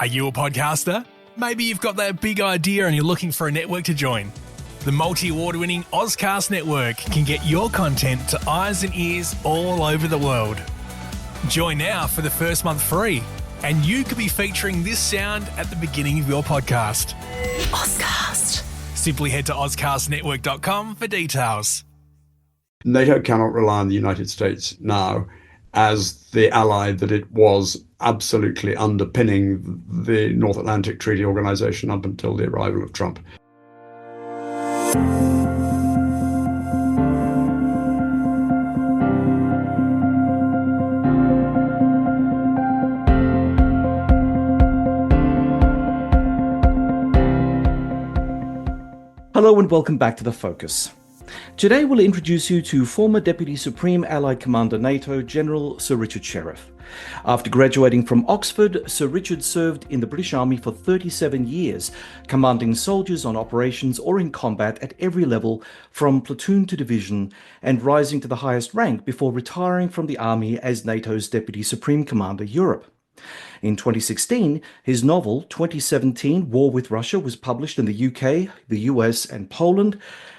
Are you a podcaster? Maybe you've got that big idea and you're looking for a network to join. The multi-award-winning Ozcast network can get your content to eyes and ears all over the world. Join now for the first month free, and you could be featuring this sound at the beginning of your podcast. Ozcast. Simply head to ozcastnetwork.com for details. NATO cannot rely on the United States now as the ally that it was absolutely underpinning the North Atlantic Treaty Organization up until the arrival of Trump. Hello and welcome back to The Focus. Today we'll introduce you to former Deputy Supreme Allied Commander NATO, General Sir Richard Shirreff. After graduating from Oxford, Sir Richard served in the British Army for 37 years, commanding soldiers on operations or in combat at every level, from platoon to division, and rising to the highest rank before retiring from the Army as NATO's Deputy Supreme Commander Europe. In 2016, his novel 2017 War with Russia was published in the UK, the US and Poland.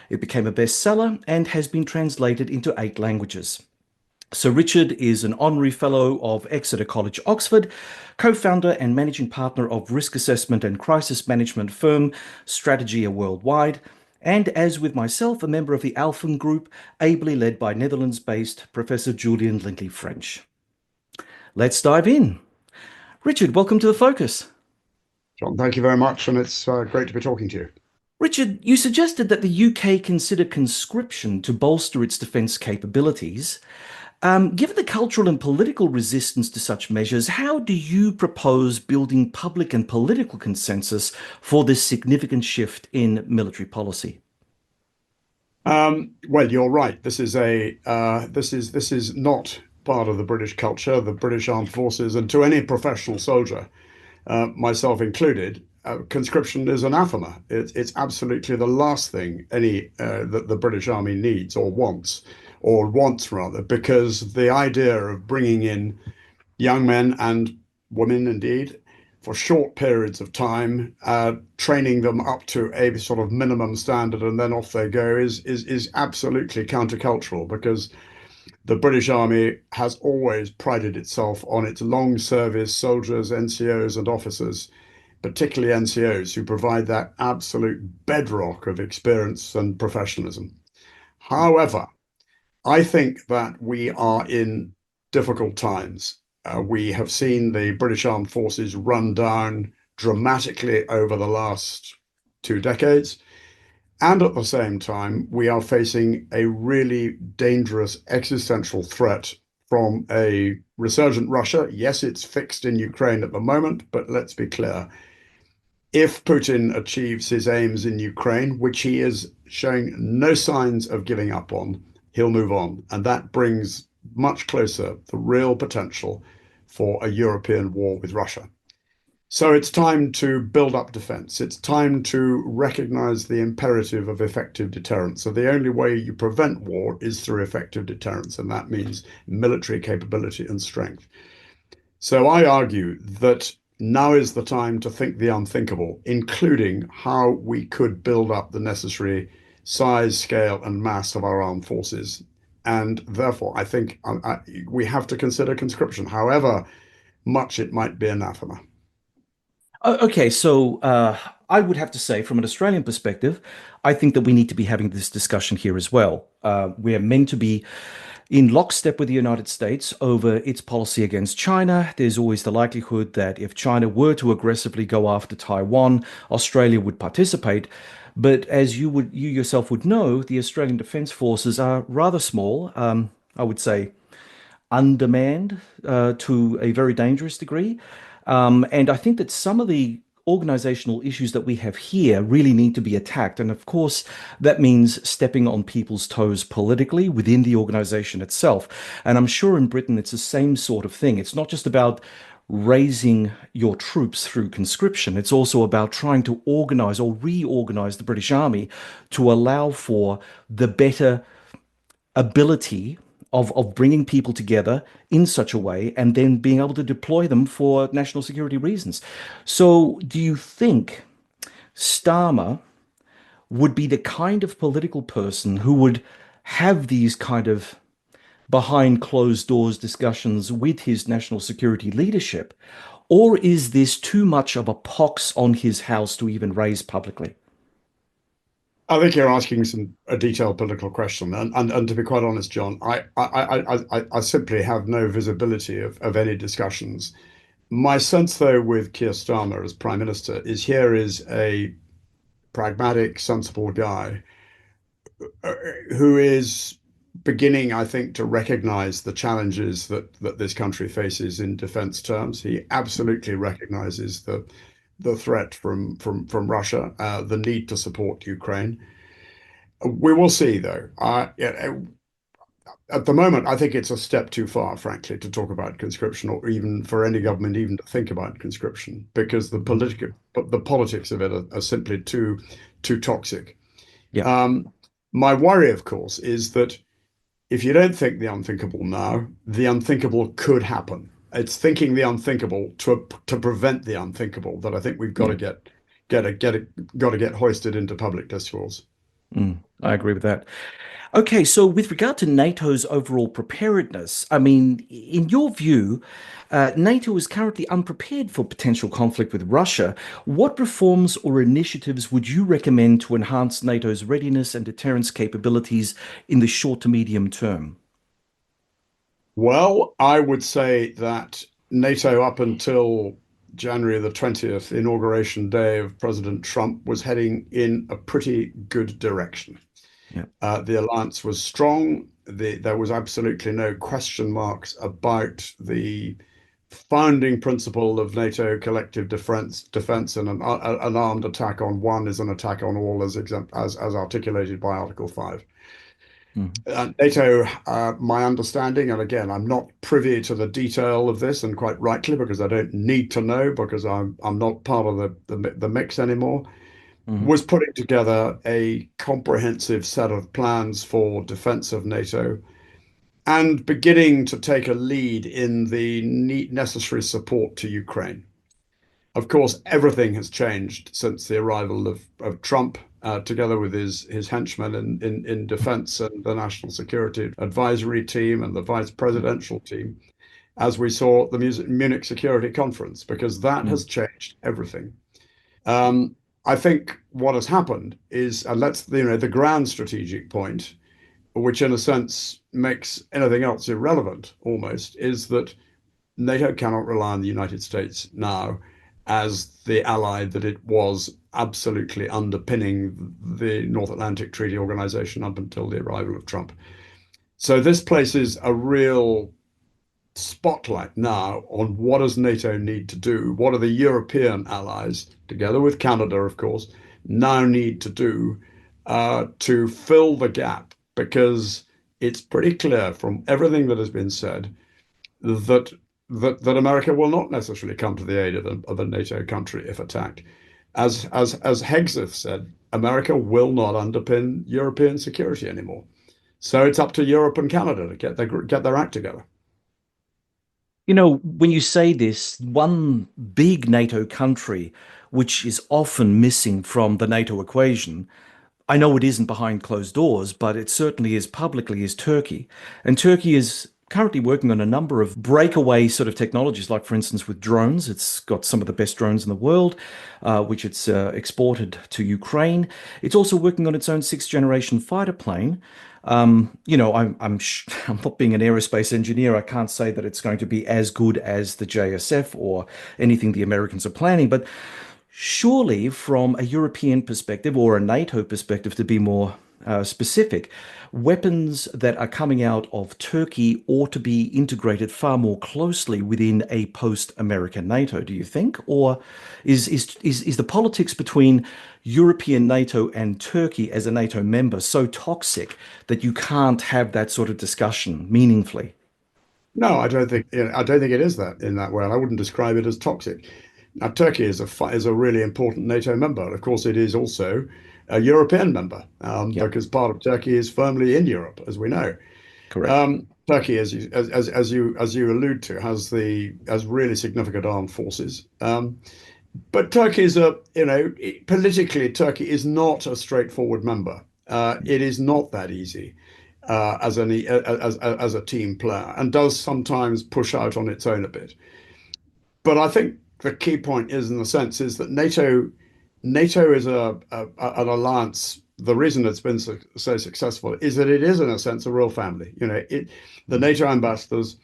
It became a bestseller and has been translated into 8 languages. Sir Richard is an honorary fellow of Exeter College, Oxford, co-founder and managing partner of risk assessment and crisis management firm Strategia Worldwide, and as with myself, a member of the Alphen Group, ably led by Netherlands-based Professor Julian Lindley-French. Let's dive in. Richard, welcome to The Focus. John, thank you very much, and it's great to be talking to you. Richard, you suggested that the UK consider conscription to bolster its defence capabilities. Given the cultural and political resistance to such measures, how do you propose building public and political consensus for this significant shift in military policy? Well, you're right. This is not part of the British culture, the British Armed Forces, and to any professional soldier, myself included, conscription is anathema. It's absolutely the last thing that the British Army needs or wants rather, because the idea of bringing in young men and women indeed for short periods of time, training them up to a sort of minimum standard and then off they go is absolutely countercultural, because the British Army has always prided itself on its long service soldiers, NCOs and officers, particularly NCOs, who provide that absolute bedrock of experience and professionalism. However, I think that we are in difficult times. We have seen the British Armed Forces run down dramatically over the last 2 decades. And at the same time, we are facing a really dangerous existential threat from a resurgent Russia. Yes, it's fixed in Ukraine at the moment, but let's be clear. If Putin achieves his aims in Ukraine, which he is showing no signs of giving up on, he'll move on. And that brings much closer the real potential for a European war with Russia. So it's time to build up defense. It's time to recognize the imperative of effective deterrence. So the only way you prevent war is through effective deterrence, and that means military capability and strength. So I argue that now is the time to think the unthinkable, including how we could build up the necessary size, scale, and mass of our armed forces. And therefore, I think we have to consider conscription, however much it might be anathema. Okay, so I would have to say, from an Australian perspective, I think that we need to be having this discussion here as well. We are meant to be in lockstep with the United States over its policy against China. There's always the likelihood that if China were to aggressively go after Taiwan, Australia would participate. But as you yourself would know, the Australian Defence Forces are rather small, I would say undermanned to a very dangerous degree. And I think that some of the organizational issues that we have here really need to be attacked. And of course, that means stepping on people's toes politically within the organization itself. And I'm sure in Britain, it's the same sort of thing. It's not just about raising your troops through conscription. It's also about trying to organize or reorganize the British Army to allow for the better ability of bringing people together in such a way and then being able to deploy them for national security reasons. So, do you think Starmer would be the kind of political person who would have these kind of behind closed doors discussions with his national security leadership? Or is this too much of a pox on his house to even raise publicly? I think you're asking a detailed political question, and to be quite honest, John, I simply have no visibility of any discussions. My sense, though, with Keir Starmer as Prime Minister is here is a pragmatic, sensible guy who is beginning, I think, to recognize the challenges that this country faces in defense terms. He absolutely recognizes the threat from Russia, the need to support Ukraine. We will see, though. At the moment, I think it's a step too far, frankly, to talk about conscription, or even for any government even to think about conscription, because the politics of it are simply too toxic. Yeah. My worry, of course, is that if you don't think the unthinkable now, the unthinkable could happen. It's thinking the unthinkable to prevent the unthinkable that I think we've got to get hoisted into public discourse. I agree with that. Okay, so with regard to NATO's overall preparedness, I mean, in your view, NATO is currently unprepared for potential conflict with Russia. What reforms or initiatives would you recommend to enhance NATO's readiness and deterrence capabilities in the short to medium term? Well, I would say that NATO, up until January the 20th, inauguration day of President Trump, was heading in a pretty good direction. Yeah. The alliance was strong. There was absolutely no question marks about the founding principle of NATO collective defense, and an armed attack on one is an attack on all, as articulated by Article 5. NATO, my understanding, and again, I'm not privy to the detail of this, and quite rightly, because I don't need to know, because I'm not part of the mix anymore, was putting together a comprehensive set of plans for defense of NATO and beginning to take a lead in the necessary support to Ukraine. Of course, everything has changed since the arrival of Trump, together with his henchmen in defense and the National Security Advisory Team and the Vice Presidential Team, as we saw at the Munich Security Conference, because that has changed everything. I think what has happened is, and that's the grand strategic point, which in a sense makes anything else irrelevant almost, is that NATO cannot rely on the United States now as the ally that it was absolutely underpinning the North Atlantic Treaty Organization up until the arrival of Trump. So this places a real spotlight now on what does NATO need to do, what are the European allies, together with Canada, of course, now need to do to fill the gap, because it's pretty clear from everything that has been said that America will not necessarily come to the aid of a NATO country if attacked. As Hegseth said, America will not underpin European security anymore. So it's up to Europe and Canada to get their act together. You know, when you say this, one big NATO country, which is often missing from the NATO equation, I know it isn't behind closed doors, but it certainly is publicly, is Turkey. And Turkey is currently working on a number of breakaway sort of technologies, like, for instance, with drones. It's got some of the best drones in the world, which it's exported to Ukraine. It's also working on its own sixth-generation fighter plane. You know, I'm not being an aerospace engineer. I can't say that it's going to be as good as the JSF or anything the Americans are planning, but surely from a European perspective, or a NATO perspective to be more specific, weapons that are coming out of Turkey ought to be integrated far more closely within a post-American NATO, do you think? Or is the politics between European NATO and Turkey as a NATO member so toxic that you can't have that sort of discussion meaningfully? No, I don't think it is that in that way. I wouldn't describe it as toxic. Now, Turkey is a really important NATO member. Of course, it is also a European member, because part of Turkey is firmly in Europe, as we know. Correct. Turkey, as you allude to, has really significant armed forces. But Turkey is politically, Turkey is not a straightforward member. It is not that easy as a team player, and does sometimes push out on its own a bit. But I think the key point is, in the sense, is that NATO is an alliance. The reason it's been so successful is that it is, in a sense, a real family. The NATO ambassadors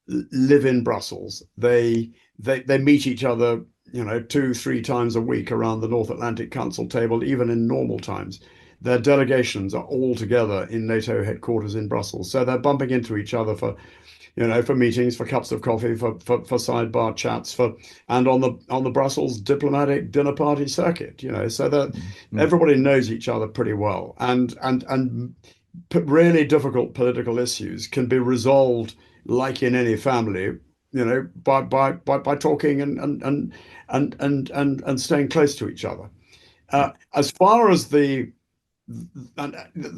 live in Brussels. They meet each other, 2, 3 times a week around the North Atlantic Council table, even in normal times. Their delegations are all together in NATO headquarters in Brussels, so they're bumping into each other for meetings, for cups of coffee, for sidebar chats, and on the Brussels diplomatic dinner party circuit, so that everybody knows each other pretty well, and really difficult political issues can be resolved, like in any family, by talking and staying close to each other. As far as the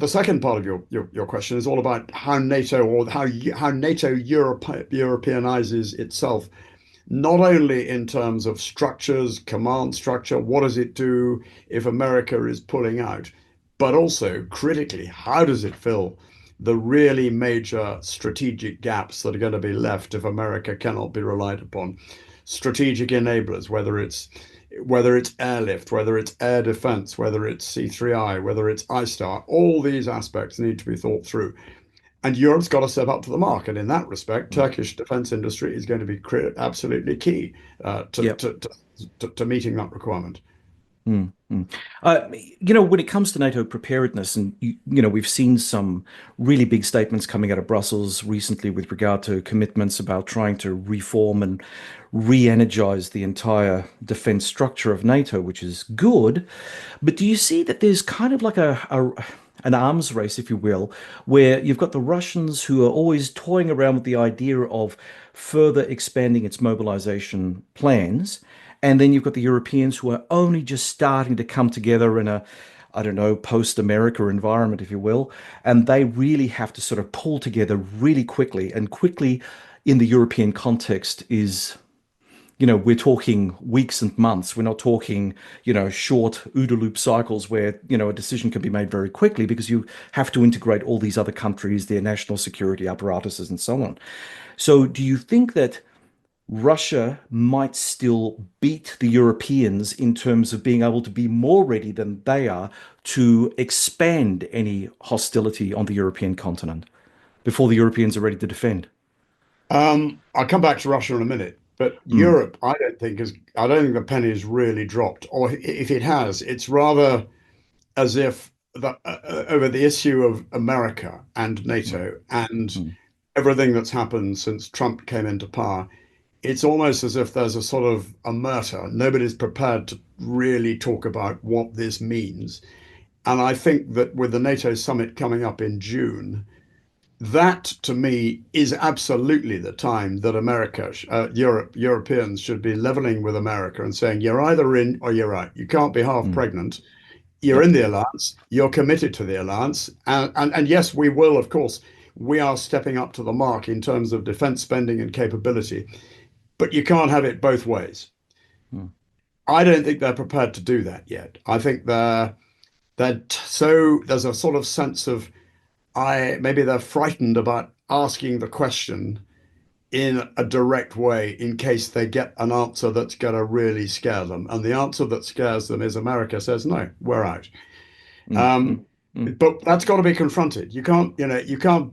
second part of your question is all about how NATO Europeanizes itself, not only in terms of structures, command structure, what does it do if America is pulling out, but also critically, how does it fill the really major strategic gaps that are going to be left if America cannot be relied upon? Strategic enablers, whether it's airlift, whether it's air defense, whether it's C3I, whether it's ISTAR, all these aspects need to be thought through. And Europe's got to step up to the mark. And in that respect, Turkish defense industry is going to be absolutely key to meeting that requirement. When it comes to NATO preparedness, and we've seen some really big statements coming out of Brussels recently with regard to commitments about trying to reform and re-energize the entire defense structure of NATO, which is good. But do you see that there's kind of like an arms race, if you will, where you've got the Russians who are always toying around with the idea of further expanding its mobilization plans, and then you've got the Europeans who are only just starting to come together in a, I don't know, post-America environment, if you will, and they really have to sort of pull together really quickly. And quickly in the European context is, we're talking weeks and months. We're not talking, short OODA loop cycles where, a decision can be made very quickly, because you have to integrate all these other countries, their national security apparatuses, and so on. So do you think that Russia might still beat the Europeans in terms of being able to be more ready than they are to expand any hostility on the European continent before the Europeans are ready to defend? I'll come back to Russia in a minute, but Europe, I don't think the penny has really dropped, or if it has, it's rather as if over the issue of America and NATO and everything that's happened since Trump came into power. It's almost as if there's a sort of a omerta. Nobody's prepared to really talk about what this means. And I think that with the NATO summit coming up in June, that to me is absolutely the time that Europeans should be leveling with America and saying, you're either in or you're out. You can't be half pregnant. You're in the alliance. You're committed to the alliance. And yes, we will, of course, we are stepping up to the mark in terms of defense spending and capability. But you can't have it both ways. I don't think they're prepared to do that yet. I think so there's a sort of sense of maybe they're frightened about asking the question in a direct way in case they get an answer that's going to really scare them. And the answer that scares them is America says, no, we're out. But that's got to be confronted. You can't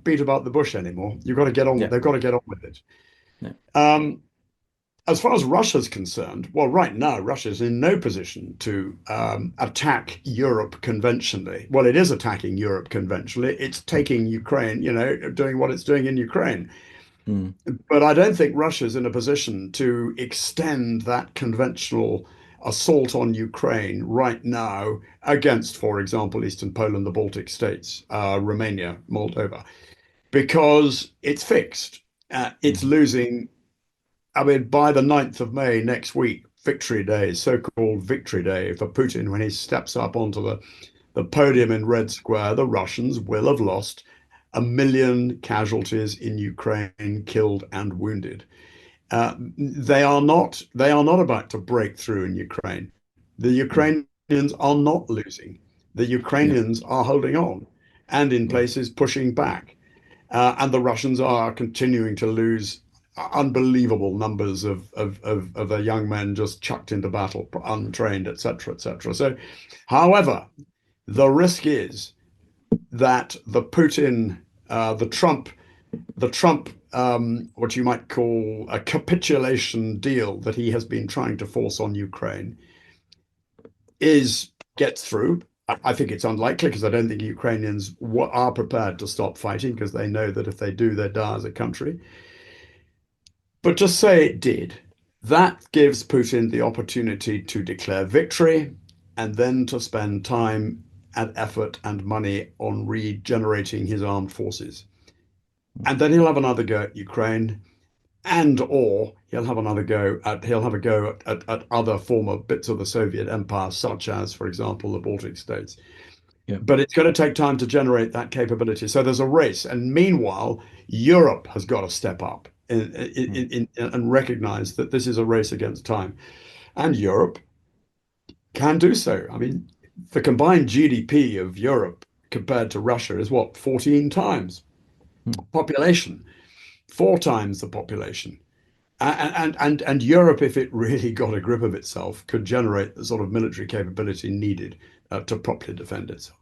beat about the bush anymore. You've got to get on. They've got to get on with it. As far as Russia's concerned, well, right now, Russia's in no position to attack Europe conventionally. Well, it is attacking Europe conventionally. It's taking Ukraine, doing what it's doing in Ukraine. But I don't think Russia's in a position to extend that conventional assault on Ukraine right now against, for example, Eastern Poland, the Baltic states, Romania, Moldova, because it's fixed. It's losing. I mean, by the 9th of May next week, Victory Day, so-called Victory Day for Putin, when he steps up onto the podium in Red Square, the Russians will have lost 1 million casualties in Ukraine, killed and wounded. They are not about to break through in Ukraine. The Ukrainians are not losing. The Yeah. Ukrainians are holding on and in places pushing back. And the Russians are continuing to lose unbelievable numbers of their young men just chucked into battle, untrained, etc., etc. So, however, the risk is that the Trump, what you might call a capitulation deal that he has been trying to force on Ukraine, gets through. I think it's unlikely because I don't think Ukrainians are prepared to stop fighting because they know that if they do, they die as a country. But just say it did. That gives Putin the opportunity to declare victory and then to spend time and effort and money on regenerating his armed forces. And then he'll have another go at Ukraine, and or he'll have a go at other former bits of the Soviet empire, such as, for example, the Baltic states. Yeah. But it's going to take time to generate that capability. So there's a race. And meanwhile, Europe has got to step up and recognize that this is a race against time. And Europe can do so. I mean, the combined GDP of Europe compared to Russia is what, 14 times population, 4 times the population. And Europe, if it really got a grip of itself, could generate the sort of military capability needed to properly defend itself.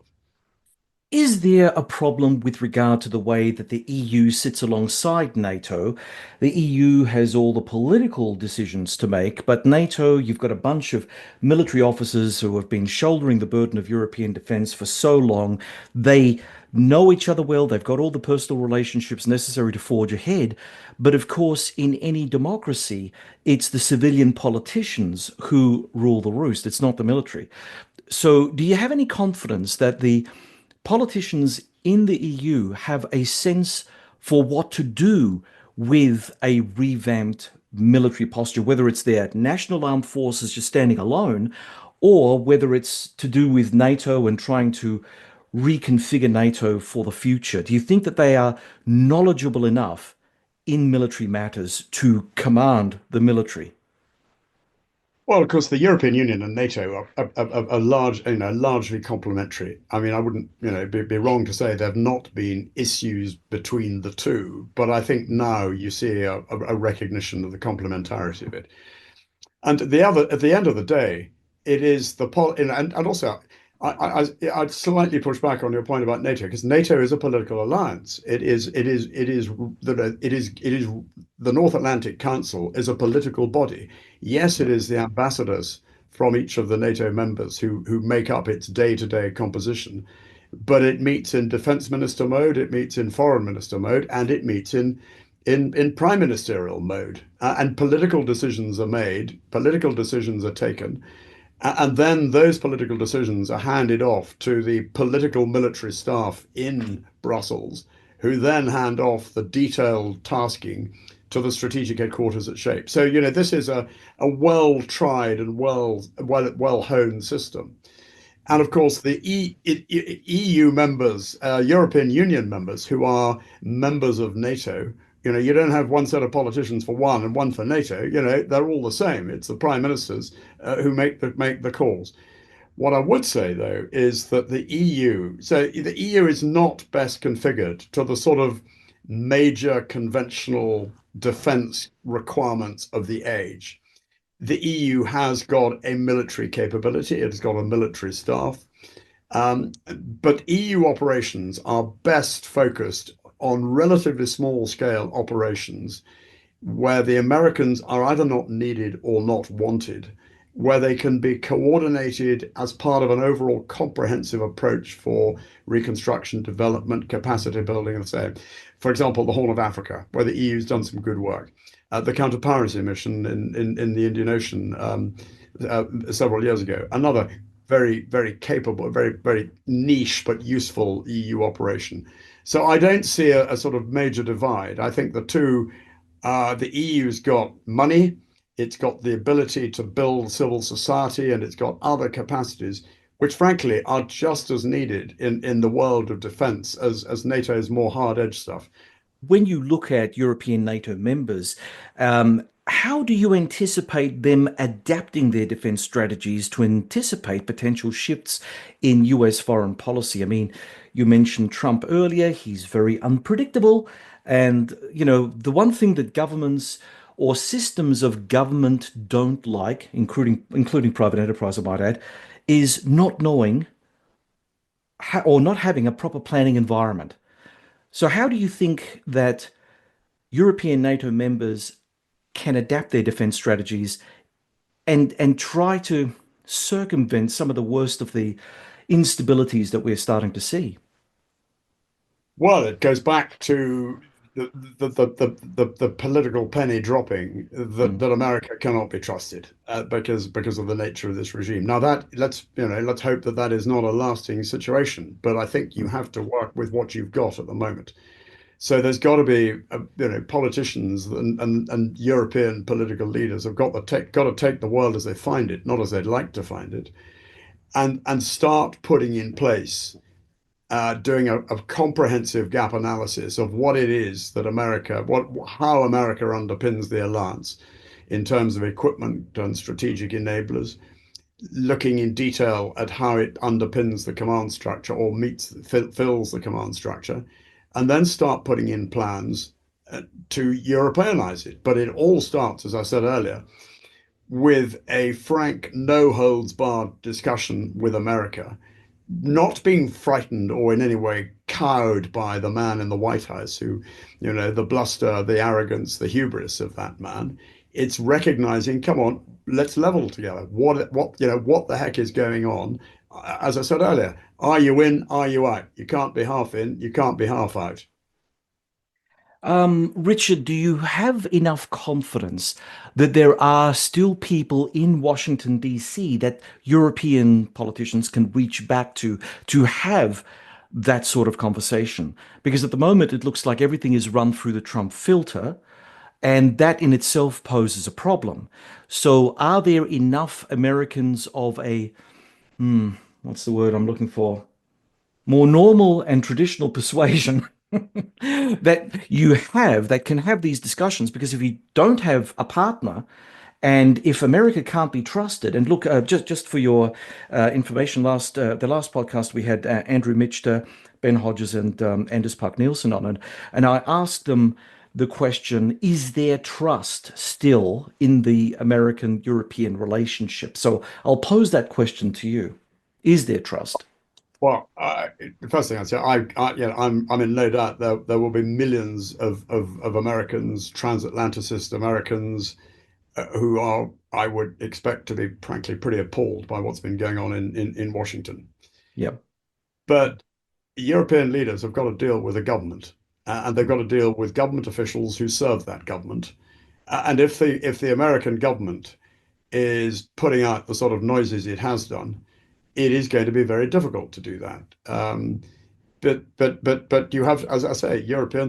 Is there a problem with regard to the way that the EU sits alongside NATO? The EU has all the political decisions to make, but NATO, you've got a bunch of military officers who have been shouldering the burden of European defense for so long. They know each other well, they've got all the personal relationships necessary to forge ahead. But of course, in any democracy, it's the civilian politicians who rule the roost, it's not the military. So, do you have any confidence that the politicians in the EU have a sense for what to do with a revamped military posture, whether it's their national armed forces just standing alone, or whether it's to do with NATO and trying to reconfigure NATO for the future? Do you think that they are knowledgeable enough in military matters to command the military? Well, of course, the European Union and NATO are largely complementary. I mean, I wouldn't, be wrong to say there have not been issues between the two, but I think now you see a recognition of the complementarity of it. And at the end of the day, it is and also I'd slightly push back on your point about NATO because NATO is a political alliance. The North Atlantic Council is a political body. Yes, it is the ambassadors from each of the NATO members who make up its day-to-day composition, but it meets in defense minister mode, it meets in foreign minister mode, and it meets in prime ministerial mode. And political decisions are made, political decisions are taken, and then those political decisions are handed off to the political military staff in Brussels, who then hand off the detailed tasking to the strategic headquarters at SHAPE. So, this is a well-tried and well-honed system. And of course, the EU members, European Union members, who are members of NATO, you don't have one set of politicians for one and one for NATO. They're all the same. It's the prime ministers who make the calls. What I would say, though, is that the EU is not best configured to the sort of major conventional defense requirements of the age. The EU has got a military capability. It's got a military staff. But EU operations are best focused on relatively small scale operations where the Americans are either not needed or not wanted, where they can be coordinated as part of an overall comprehensive approach for reconstruction, development, capacity building, and so. For example, the Horn of Africa, where the EU's done some good work. The counter-piracy mission in the Indian Ocean several years ago. Another very, very capable, very, very niche but useful EU operation. So I don't see a sort of major divide. I think the EU's got money, it's got the ability to build civil society, and it's got other capacities which frankly are just as needed in the world of defense as NATO's more hard-edged stuff. When you look at European NATO members, how do you anticipate them adapting their defense strategies to anticipate potential shifts in US foreign policy? I mean, you mentioned Trump earlier. He's very unpredictable. And, the one thing that governments or systems of government don't like, including private enterprise, I might add, is not knowing or not having a proper planning environment. So, how do you think that European NATO members can adapt their defense strategies and try to circumvent some of the worst of the instabilities that we're starting to see? Well, it goes back to the political penny dropping that America cannot be trusted because of the nature of this regime. Now that let's hope that that is not a lasting situation, but I think you have to work with what you've got at the moment. So there's got to be politicians and European political leaders have got to take the world as they find it, not as they'd like to find it, and start putting in place doing a comprehensive gap analysis of what it is that how America underpins the alliance in terms of equipment and strategic enablers, looking in detail at how it underpins the command structure or fills the command structure, and then start putting in plans to Europeanize it. But it all starts, as I said earlier, with a frank, no holds barred discussion with America, not being frightened or in any way cowed by the man in the White House who, the bluster, the arrogance, the hubris of that man. It's recognizing, come on, let's level together. What the heck is going on? As I said earlier, are you in? Are you out? You can't be half in. You can't be half out. Richard, do you have enough confidence that there are still people in Washington, D.C. that European politicians can reach back to have that sort of conversation? Because at the moment, it looks like everything is run through the Trump filter, and that in itself poses a problem. So are there enough Americans of what's the word I'm looking for? More normal and traditional persuasion that can have these discussions? Because if you don't have a partner, and if America can't be trusted, and look, just for your information, the last podcast we had Andrew Michter, Ben Hodges, and Anders Park Nielsen on it, and I asked them the question: is there trust still in the American-European relationship? So I'll pose that question to you: is there trust? Well, the first thing I'd say, I'm in no doubt there will be millions of Americans, transatlanticist Americans, who are, I would expect to be, frankly, pretty appalled by what's been going on in Washington. Yeah. But European leaders have got to deal with a government, and they've got to deal with government officials who serve that government. And if the American government is putting out the sort of noises it has done, it is going to be very difficult to do that. But you have, as I say, European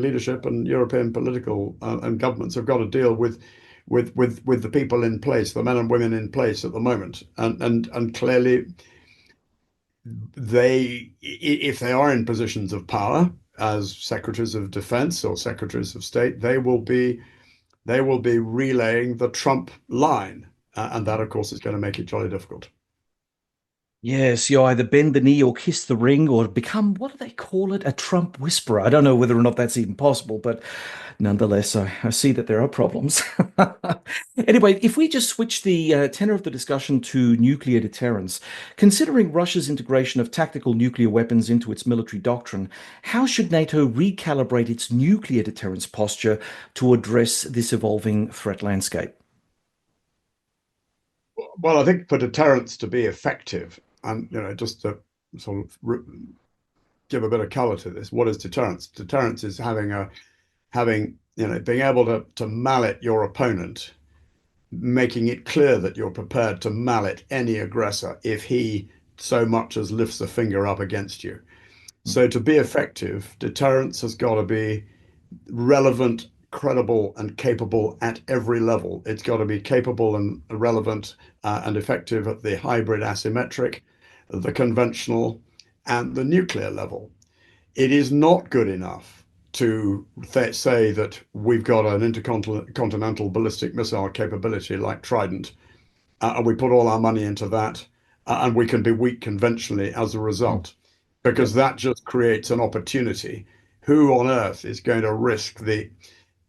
leadership and European political and governments have got to deal with the people in place, the men and women in place at the moment, and clearly if they are in positions of power as secretaries of defense or secretaries of state, they will be relaying the Trump line, and that of course is going to make it jolly difficult. Yes, you either bend the knee or kiss the ring or become, what do they call it? A Trump whisperer. I don't know whether or not that's even possible, but nonetheless, I see that there are problems. Anyway, if we just switch the tenor of the discussion to nuclear deterrence, considering Russia's integration of tactical nuclear weapons into its military doctrine, how should NATO recalibrate its nuclear deterrence posture to address this evolving threat landscape? Well, I think for deterrence to be effective, and just to sort of give a bit of color to this, what is deterrence? Deterrence is being able to mallet your opponent, making it clear that you're prepared to mallet any aggressor if he so much as lifts a finger up against you. So to be effective, deterrence has got to be relevant credible and capable at every level. It's got to be capable and relevant and effective at the hybrid asymmetric, the conventional, and the nuclear level. It is not good enough to say that we've got an intercontinental ballistic missile capability like Trident, and we put all our money into that, and we can be weak conventionally as a result, because that just creates an opportunity. Who on earth is going to risk the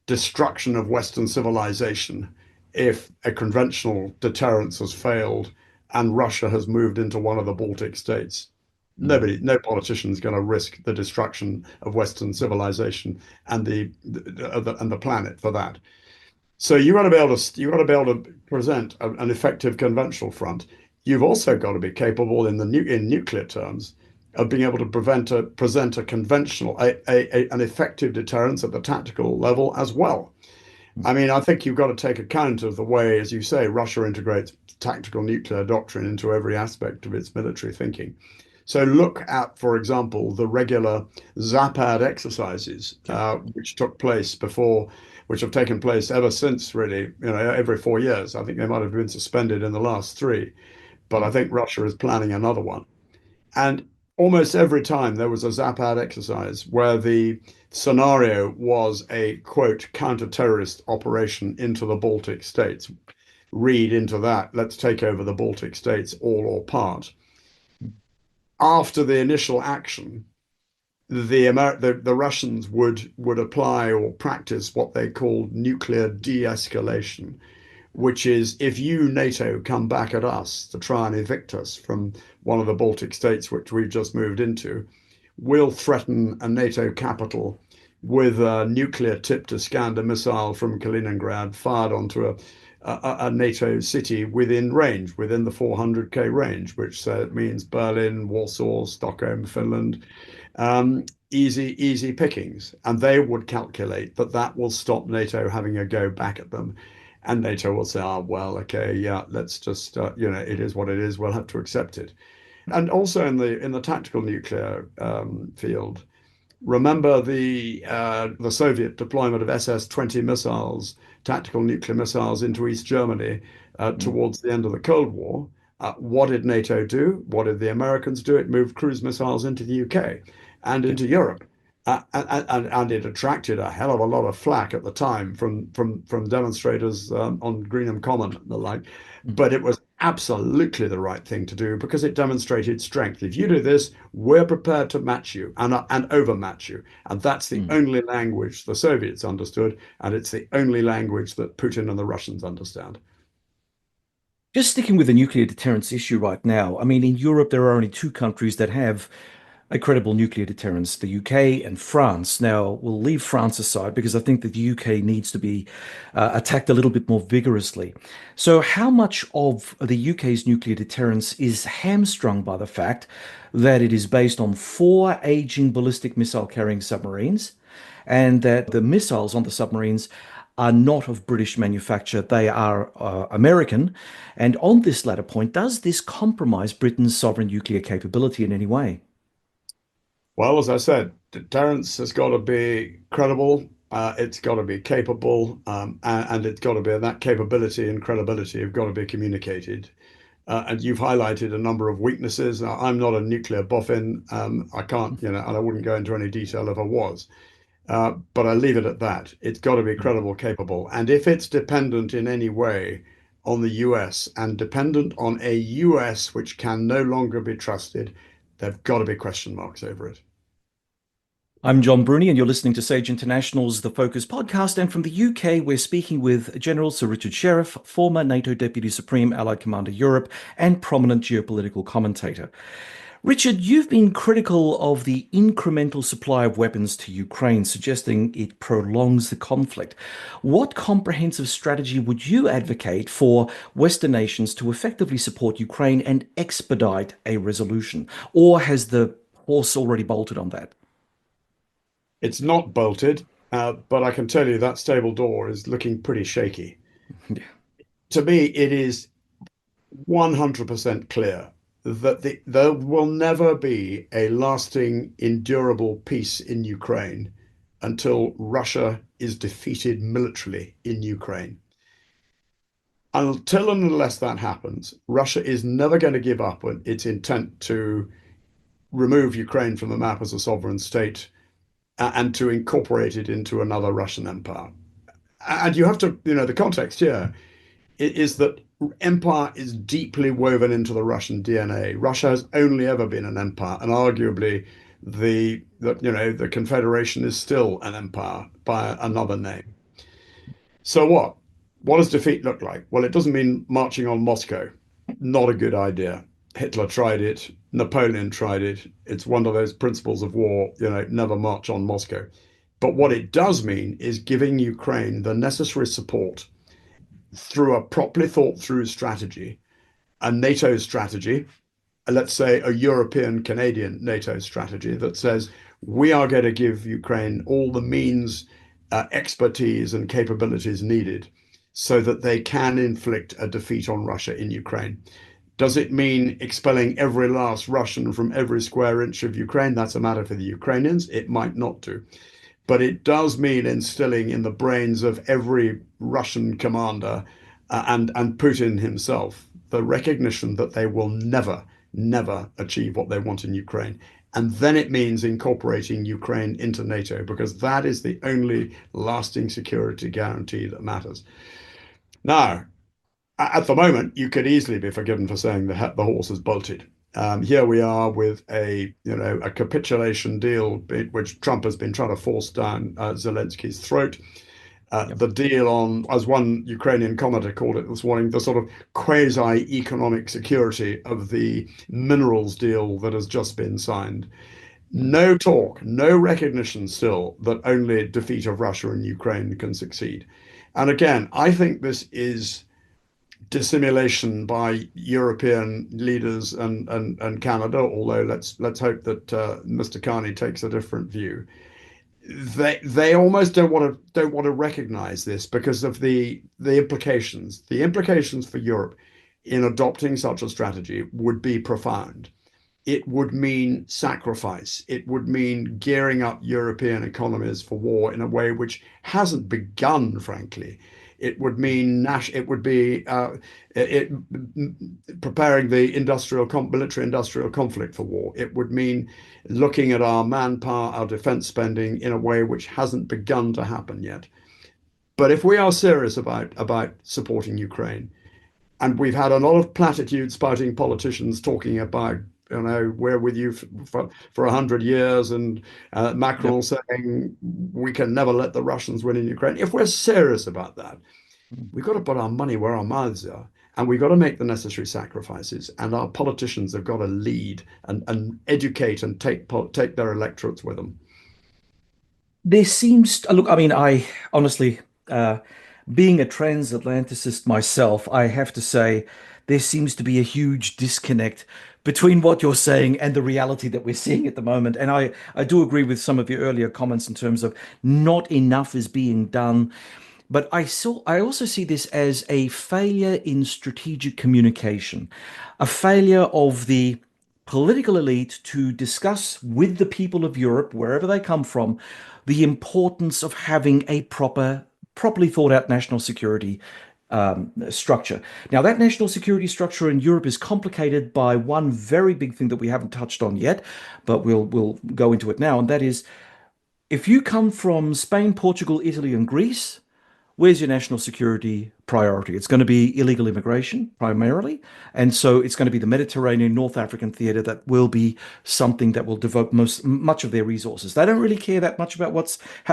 destruction of Western civilization if a conventional deterrence has failed and Russia has moved into one of the Baltic states? Nobody, no politician is going to risk the destruction of Western civilization and the planet for that. So you got to be able to present an effective conventional front. You've also got to be capable in nuclear terms of being able to present a conventional, an effective deterrence at the tactical level as well. I mean, I think you've got to take account of the way, as you say, Russia integrates tactical nuclear doctrine into every aspect of its military thinking. So look at, for example, the regular Zapad exercises, which have taken place ever since, really, every 4 years. I think they might have been suspended in the last 3, but I think Russia is planning another one. And almost every time there was a Zapad exercise where the scenario was a, quote, counter-terrorist operation into the Baltic states. Read into that, let's take over the Baltic states, all or part. After the initial action, the Russians would apply or practice what they called nuclear de-escalation, which is, if you, NATO, come back at us to try and evict us from one of the Baltic states, which we've just moved into, we'll threaten a NATO capital with a nuclear-tipped Iskander missile from Kaliningrad fired onto a NATO city within range, within the 400K range, which means Berlin, Warsaw, Stockholm, Finland. Easy pickings. And they would calculate that will stop NATO having a go back at them. And NATO will say, well, okay, yeah, let's just, it is what it is. We'll have to accept it. And also in the tactical nuclear field, remember the Soviet deployment of SS-20 missiles, tactical nuclear missiles into East Germany towards the end of the Cold War. What did NATO do? What did the Americans do? It moved cruise missiles into the UK and into Europe. And it attracted a hell of a lot of flack at the time from demonstrators on Greenham Common and the like. But it was absolutely the right thing to do because it demonstrated strength. If you do this, we're prepared to match you and overmatch you. And that's the only language the Soviets understood, and it's the only language that Putin and the Russians understand. Just sticking with the nuclear deterrence issue right now, I mean, in Europe, there are only 2 countries that have a credible nuclear deterrence, the UK and France. Now, we'll leave France aside because I think that the UK needs to be attacked a little bit more vigorously. So how much of the UK's nuclear deterrence is hamstrung by the fact that it is based on 4 aging ballistic missile carrying submarines, and that the missiles on the submarines are not of British manufacture, they are American? And on this latter point, does this compromise Britain's sovereign nuclear capability in any way? Well, as I said, deterrence has got to be credible, it's got to be capable, and it's got to be that capability and credibility have got to be communicated. And you've highlighted a number of weaknesses. Now, I'm not a nuclear boffin. I can't, and I wouldn't go into any detail if I was. But I leave it at that. It's got to be credible, capable. And if it's dependent in any way on the US and dependent on a US which can no longer be trusted, there've got to be question marks over it. I'm John Bruni, and you're listening to Sage International's The Focus podcast. And from the UK, we're speaking with General Sir Richard Shirreff, former NATO Deputy Supreme Allied Commander Europe and prominent geopolitical commentator. Richard, you've been critical of the incremental supply of weapons to Ukraine, suggesting it prolongs the conflict. What comprehensive strategy would you advocate for Western nations to effectively support Ukraine and expedite a resolution? Or has the horse already bolted on that? It's not bolted, but I can tell you that stable door is looking pretty shaky. Yeah. To me, it is 100% clear that there will never be a lasting, endurable peace in Ukraine until Russia is defeated militarily in Ukraine. Until and unless that happens, Russia is never going to give up on its intent to remove Ukraine from the map as a sovereign state and to incorporate it into another Russian empire. And you have to, the context here is that empire is deeply woven into the Russian DNA. Russia has only ever been an empire, and arguably the Confederation is still an empire by another name. So what? What does defeat look like? Well, it doesn't mean marching on Moscow. Not a good idea. Hitler tried it. Napoleon tried it. It's one of those principles of war, never march on Moscow. But what it does mean is giving Ukraine the necessary support through a properly thought through strategy, a NATO strategy, let's say a European Canadian NATO strategy that says we are going to give Ukraine all the means, expertise, and capabilities needed so that they can inflict a defeat on Russia in Ukraine. Does it mean expelling every last Russian from every square inch of Ukraine? That's a matter for the Ukrainians. It might not do. But it does mean instilling in the brains of every Russian commander and Putin himself the recognition that they will never, never achieve what they want in Ukraine. And then it means incorporating Ukraine into NATO, because that is the only lasting security guarantee that matters. Now, at the moment, you could easily be forgiven for saying the horse is bolted. Here we are with a capitulation deal which Trump has been trying to force down Zelensky's throat. The deal on, as one Ukrainian commentator called it this morning, the sort of quasi-economic security of the minerals deal that has just been signed. No talk, no recognition still that only defeat of Russia and Ukraine can succeed. And again, I think this is dissimulation by European leaders and Canada, although let's hope that Mr. Carney takes a different view. They almost don't want to recognize this because of the implications. The implications for Europe in adopting such a strategy would be profound. It would mean sacrifice. It would mean gearing up European economies for war in a way which hasn't begun, frankly. It would mean preparing the military-industrial conflict for war. It would mean looking at our manpower, our defense spending in a way which hasn't begun to happen yet. But if we are serious about supporting Ukraine, and we've had a lot of platitude spouting politicians talking about, we're with you for 100 years, and Macron saying we can never let the Russians win in Ukraine. If we're serious about that, we've got to put our money where our mouths are, and we've got to make the necessary sacrifices. And our politicians have got to lead and educate and take their electorates with them. There seems, look, I mean, I honestly, being a transatlanticist myself, I have to say there seems to be a huge disconnect between what you're saying and the reality that we're seeing at the moment. And I do agree with some of your earlier comments in terms of not enough is being done. But I also see this as a failure in strategic communication, a failure of the political elite to discuss with the people of Europe, wherever they come from, the importance of having a properly thought out national security structure. Now, that national security structure in Europe is complicated by one very big thing that we haven't touched on yet, but we'll go into it now. And that is, if you come from Spain, Portugal, Italy, and Greece, where's your national security priority? It's going to be illegal immigration primarily. And so it's going to be the Mediterranean, North African theater that will be something that will devote much of their resources. They don't really care that much about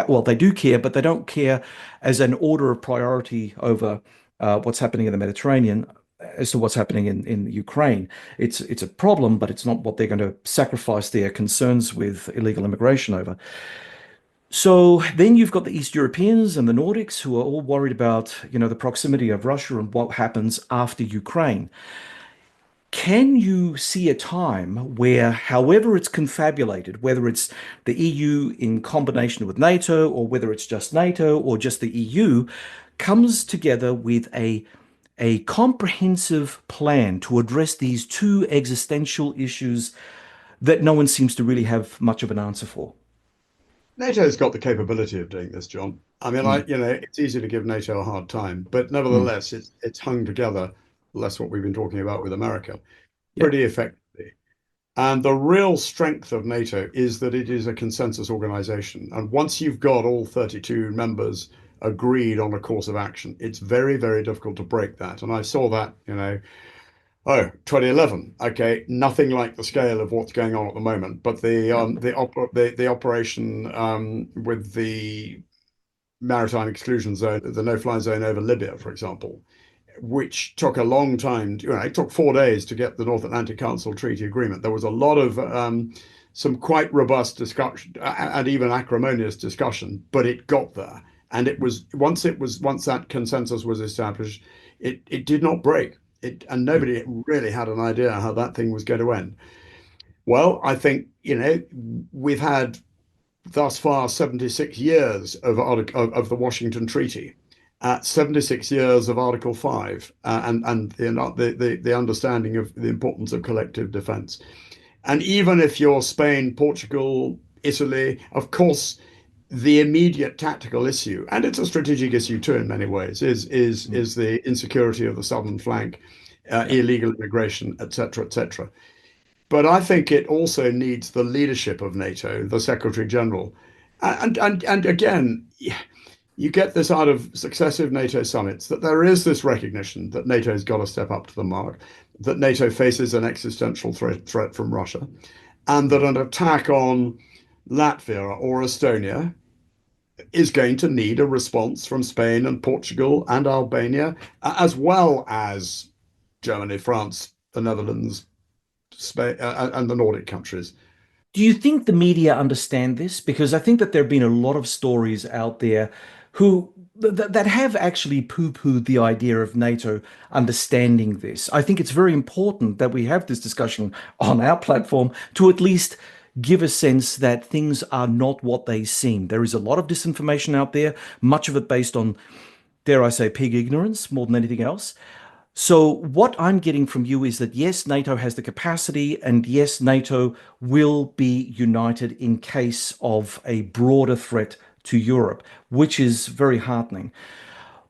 well, they do care, but they don't care as an order of priority over what's happening in the Mediterranean as to what's happening in Ukraine. It's a problem, but it's not what they're going to sacrifice their concerns with illegal immigration over. So then you've got the East Europeans and the Nordics who are all worried about, the proximity of Russia and what happens after Ukraine. Can you see a time where, however it's confabulated, whether it's the EU in combination with NATO, or whether it's just NATO or just the EU, comes together with a comprehensive plan to address these two existential issues that no one seems to really have much of an answer for? NATO's got the capability of doing this, John. I mean, Mm, it's easy to give NATO a hard time, but mm, nevertheless, it's hung together, less what we've been talking about with America, yeah. pretty effectively. And the real strength of NATO is that it is a consensus organization. And once you've got all 32 members agreed on a course of action, it's very, very difficult to break that. And I saw that, 2011. Okay, nothing like the scale of what's going on at the moment, but Yep. the operation with the maritime exclusion zone, the no-fly zone over Libya, for example, which took a long time. It took 4 days to get the North Atlantic Council Treaty Agreement. There was a lot of some quite robust discussion and even acrimonious discussion, but it got there. And once that consensus was established, it did not break. And Yep. nobody really had an idea how that thing was going to end. Well, I think we've had thus far 76 years of the Washington Treaty, 76 years of Article 5, and the understanding of the importance of collective defense. And even if you're Spain, Portugal, Italy, of course, the immediate tactical issue, and it's a strategic issue too in many ways, Mm, is the insecurity of the southern flank, yep. illegal immigration, etc., etc. But I think it also needs the leadership of NATO, the Secretary General. And again, you get this out of successive NATO summits that there is this recognition that NATO's got to step up to the mark, that NATO faces an existential threat from Russia, and that Mm, an attack on Latvia or Estonia is going to need a response from Spain and Portugal and Albania, as well as Germany, France, the Netherlands, Spain, and the Nordic countries. Do you think the media understand this? Because I think that there have been a lot of stories out there who that have actually poo-pooed the idea of NATO understanding this. I think it's very important that we have this discussion on our platform to at least give a sense that things are not what they seem. There is a lot of disinformation out there, much of it based on, dare I say, pig ignorance more than anything else. So, what I'm getting from you is that yes, NATO has the capacity, and yes, NATO will be united in case of a broader threat to Europe, which is very heartening.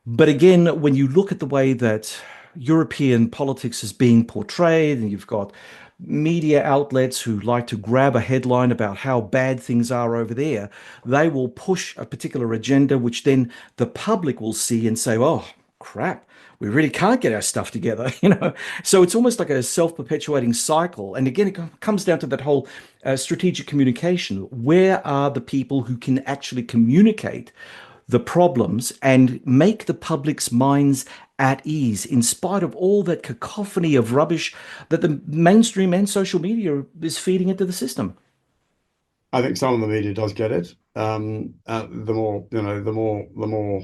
But again, when you look at the way that European politics is being portrayed, and you've got media outlets who like to grab a headline about how bad things are over there, they will push a particular agenda, which then the public will see and say, oh, crap. We really can't get our stuff together, you know. So it's almost like a self-perpetuating cycle. And again, it comes down to that whole strategic communication. Where are the people who can actually communicate the problems and make the public's minds at ease in spite of all that cacophony of rubbish that the mainstream and social media is feeding into the system? I think some of the media does get it. The more, the more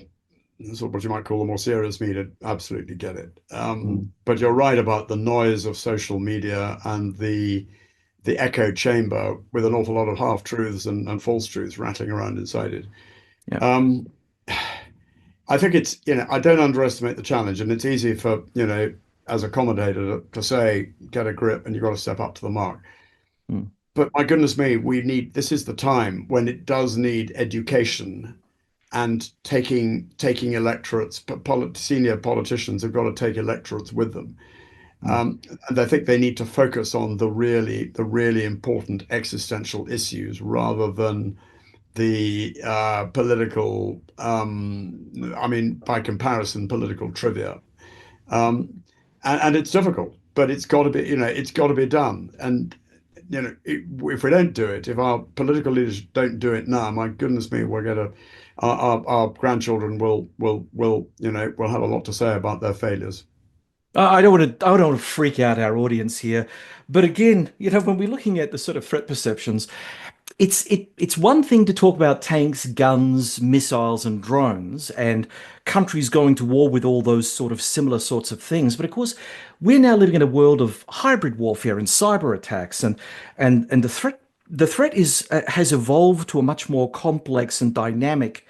sort of what you might call the more serious media absolutely get it. Mm, But you're right about the noise of social media and the echo chamber with an awful lot of half truths and false truths rattling around inside it. yeah. Um, I think I don't underestimate the challenge, and it's easy for, as a commentator to say, get a grip and you've got to step up to the mark. Mm, But my goodness me, this is the time when it does need education and taking electorates. Senior politicians have got to take electorates with them, mm, and I think they need to focus on the really important existential issues rather than the political. I mean, by comparison, political trivia. And it's difficult, but it's got to be done. And if we don't do it, if our political leaders don't do it now, my goodness me, we're going to our grandchildren will have a lot to say about their failures. I don't want to freak out our audience here, but again, you know, when we're looking at the sort of threat perceptions, it's one thing to talk about tanks, guns, missiles, and drones, and countries going to war with all those sort of similar sorts of things. But of course, we're now living in a world of hybrid warfare and cyber attacks, and the threat is has evolved to a much more complex and dynamic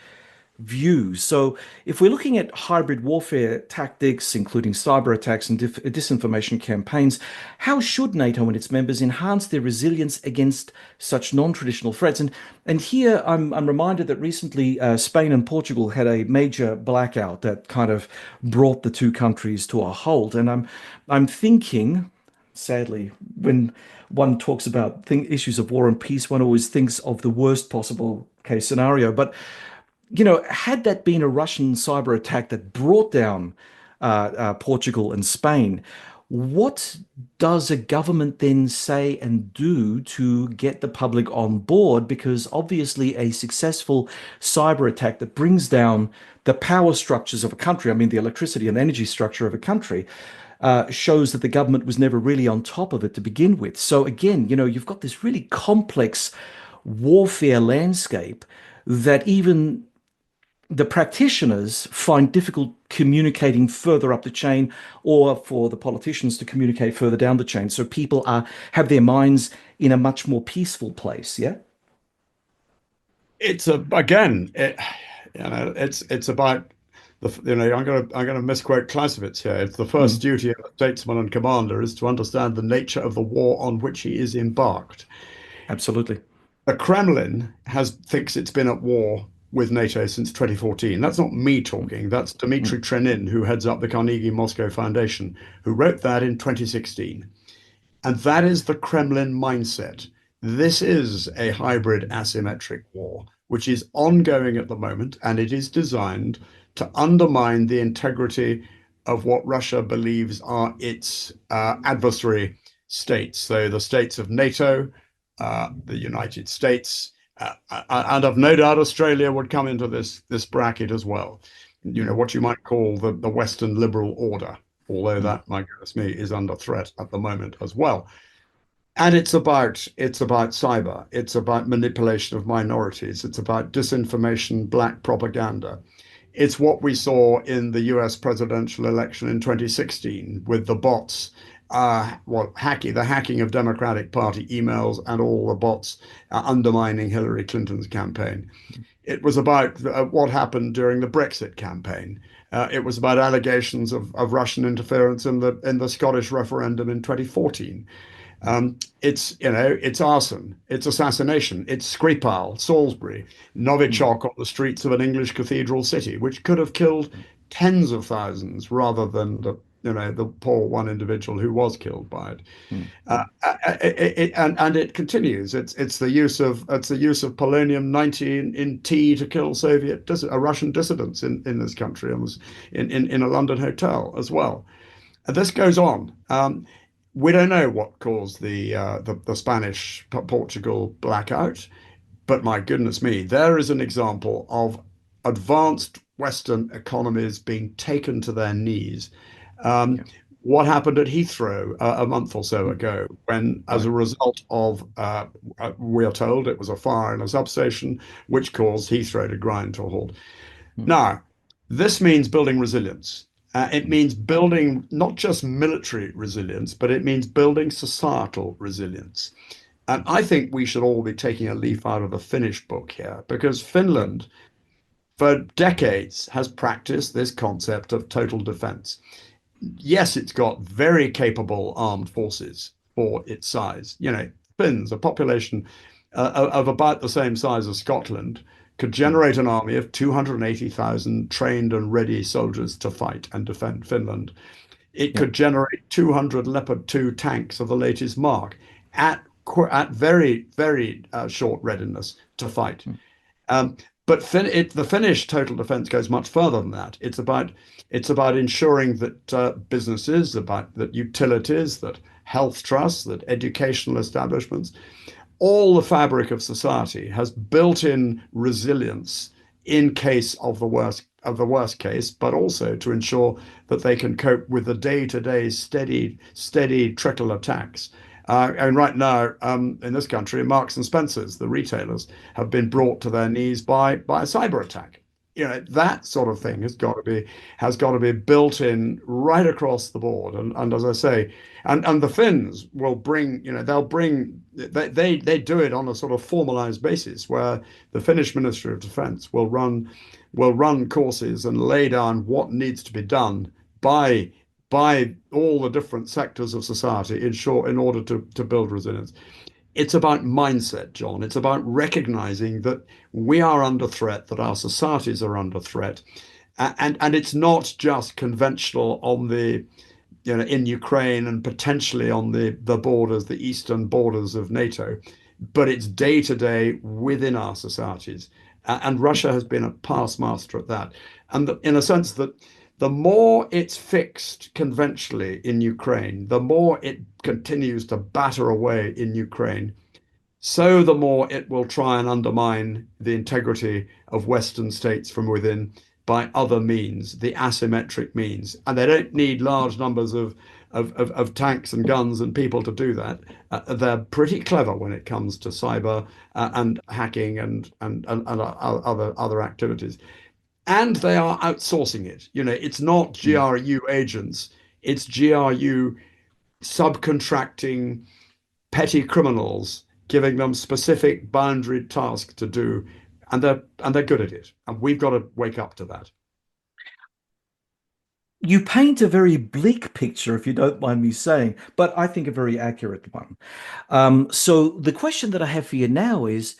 views. So, if we're looking at hybrid warfare tactics, including cyber attacks and disinformation campaigns, how should NATO and its members enhance their resilience against such non-traditional threats? And here I'm reminded that recently Spain and Portugal had a major blackout that kind of brought the two countries to a halt. And I'm thinking, sadly, when one talks about issues of war and peace, one always thinks of the worst possible case scenario. But had that been a Russian cyber attack that brought down Portugal and Spain, what does a government then say and do to get the public on board? Because obviously, a successful cyber attack that brings down the power structures of a country, I mean, the electricity and energy structure of a country, shows that the government was never really on top of it to begin with. So again, you've got this really complex warfare landscape that even the practitioners find difficult communicating further up the chain, or for the politicians to communicate further down the chain. So people have their minds in a much more peaceful place. Yeah. It's it's about I'm going to misquote Clausewitz here. It's the first duty of a statesman and commander is to understand the nature of the war on which he is embarked. Absolutely. The Kremlin thinks it's been at war with NATO since 2014. That's not me talking. That's Dmitry Trenin, who heads up the Carnegie Moscow Foundation, who wrote that in 2016. And that is the Kremlin mindset. This is a hybrid asymmetric war, which is ongoing at the moment, and it is designed to undermine the integrity of what Russia believes are its adversary states. So the states of NATO, the United States, and I've no doubt Australia would come into this bracket as well. What you might call the Western liberal order, although that, my goodness me, is under threat at the moment as well. And it's about cyber. It's about manipulation of minorities. It's about disinformation, black propaganda. It's what we saw in the US presidential election in 2016 with the bots, the hacking of Democratic Party emails and all the bots undermining Hillary Clinton's campaign. It was about what happened during the Brexit campaign. It was about allegations of Russian interference in the Scottish referendum in 2014. It's arson, it's assassination, it's Skripal, Salisbury, Novichok on the streets of an English cathedral city, which could have killed tens of thousands rather than the poor one individual who was killed by it. And it continues. It's the use of polonium-90 in tea to kill Russian dissidents in this country, and in a London hotel as well. And this goes on. We don't know what caused the Spanish Portugal blackout, but my goodness me, there is an example of advanced Western economies being taken to their knees. What happened at Heathrow a month or so ago, when, as a result of, we are told it was a fire in a substation, which caused Heathrow to grind to a halt. Now, this means building resilience. It means building not just military resilience, but it means building societal resilience. And I think we should all be taking a leaf out of the Finnish book here, because Finland, for decades, has practiced this concept of total defense. Yes, it's got very capable armed forces for its size. Finns, a population of about the same size as Scotland, could generate an army of 280,000 trained and ready soldiers to fight and defend Finland. It could generate 200 Leopard 2 tanks of the latest mark at very, very short readiness to fight. But the Finnish total defense goes much further than that. It's about ensuring that businesses, that utilities, that health trusts, that educational establishments, all the fabric of society has built-in resilience in case of the worst case, but also to ensure that they can cope with the day-to-day steady trickle attacks. And right now, in this country, Marks and Spencers, the retailers, have been brought to their knees by a cyber attack. that sort of thing has got to be built in right across the board. And as I say, and the Finns will bring, they do it on a sort of formalized basis where the Finnish Ministry of Defense will run courses and lay down what needs to be done by all the different sectors of society in order to build resilience. It's about mindset, John. It's about recognizing that we are under threat, that our societies are under threat. And it's not just conventional on in Ukraine and potentially on the borders, the eastern borders of NATO, but it's day to day within our societies. And Russia has been a past master at that. And in a sense that the more it's fixed conventionally in Ukraine, the more it continues to batter away in Ukraine, so the more it will try and undermine the integrity of Western states from within by other means, the asymmetric means. And they don't need large numbers of tanks and guns and people to do that. They're pretty clever when it comes to cyber and hacking and other activities. And they are outsourcing it. It's not GRU agents, it's GRU subcontracting petty criminals, giving them specific boundary tasks to do, and they're good at it. And we've got to wake up to that. You paint a very bleak picture, if you don't mind me saying, but I think a very accurate one. So the question that I have for you now is,